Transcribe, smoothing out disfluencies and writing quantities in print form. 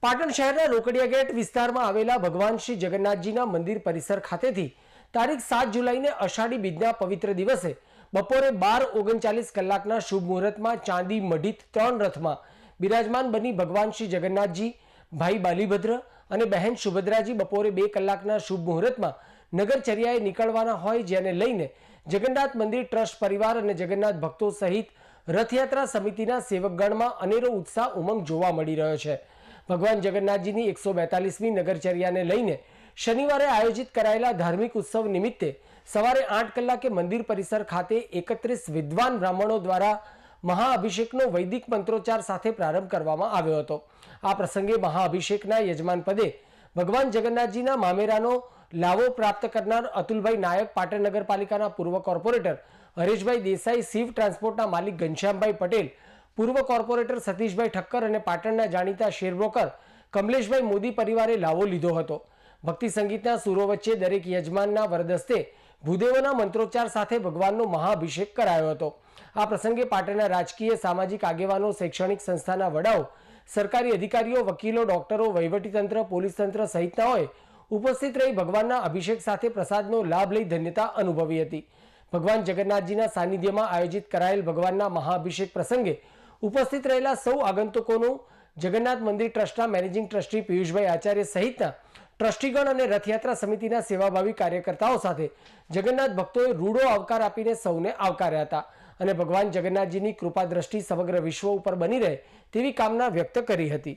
પાટણ શહેરના રોકડિયા ગેટ વિસ્તારમાં આવેલા ભગવાન શ્રી જગન્નાથજીના મંદિર પરિસર ખાતેથી તારીખ 7 જુલાઈને અષાઢી બીજના પવિત્ર દિવસે બપોરે 12:39 કલાકના શુભ મુહૂર્તમાં ચાંદી મઢિત 3 રથમાં બિરાજમાન બની ભગવાન શ્રી જગન્નાથજી, ભાઈ બાલીભદ્ર અને બહેન સુભદ્રાજી બપોરે 2 કલાકના શુભ મુહૂર્તમાં નગરચર્યાએ નીકળવાના હોય, જેને લઈને જગન્નાથ મંદિર ટ્રસ્ટ પરિવાર અને જગન્નાથ ભક્તો સહિત રથયાત્રા સમિતિના સેવકગણમાં અનેરો ઉત્સાહ ઉમંગ જોવા મળી રહ્યો છે। ભગવાન જગન્નાથજીની 142મી નગરચર્યાને લઈને શનિવારે આયોજિત કરાયેલા ધાર્મિક ઉત્સવ નિમિત્તે સવારે 8 કલાકે મંદિર પરિસર ખાતે 31 વિદ્વાન બ્રાહ્મણો દ્વારા મહાઅભિષેકનો વૈદિક મંત્રોચ્ચાર સાથે પ્રારંભ કરવામાં આવ્યો હતો। આ પ્રસંગે મહાઅભિષેકના યજમાન પદે ભગવાન જગન્નાથજીના મામેરાનો લાવો પ્રાપ્ત કરનાર અતુલભાઈ નાયક, પાટણ નગરપાલિકાના પૂર્વ કોર્પોરેટર હરેશભાઈ દેસાઈ, શિવ ટ્રાન્સપોર્ટના માલિક ઘનશ્યામભાઈ પટેલ, પૂર્વ કોર્પોરેટર સતીશભાઈ ઠક્કર અને પાટણના જાણીતા શેર બ્રોકર કમલેશભાઈ મોદી પરિવારે લાવો લીધો હતો। ભક્તિ સંગીતના સુરો વચ્ચે દરેક યજમાનના વરદસ્તે ભૂદેવોના મંત્રોચ્ચાર સાથે ભગવાનનો મહાઅભિષેક કરાયો હતો। આ પ્રસંગે પાટણના રાજકીય, સામાજિક આગેવાનો, શૈક્ષણિક સંસ્થાના વડાઓ, સરકારી અધિકારીઓ, વકીલો, ડોક્ટરો, વહીવટીતંત્ર, પોલીસ તંત્ર સહિતનાઓએ ઉપસ્થિત રહી ભગવાનના અભિષેક સાથે પ્રસાદનો લાભ લઈ ધન્યતા અનુભવી હતી। ભગવાન જગન્નાથજીના સાનિધ્યમાં આયોજિત કરાયેલ ભગવાનના મહાઅભિષેક પ્રસંગે ઉપસ્થિત રહેલા સૌ આગંતુકોનું જગન્નાથ મંદિર ટ્રસ્ટના મેનેજિંગ ટ્રસ્ટી પિયુષભાઈ આચાર્ય સહિતના ટ્રસ્ટીગણ અને રથયાત્રા સમિતિના સેવાભાવી કાર્યકર્તાઓ સાથે જગન્નાથ ભક્તોએ રૂડો આવકાર આપીને સૌને આવકાર્યા હતા અને ભગવાન જગન્નાથજીની કૃપા દ્રષ્ટિ સમગ્ર વિશ્વ ઉપર બની રહે તેવી કામના વ્યક્ત કરી હતી।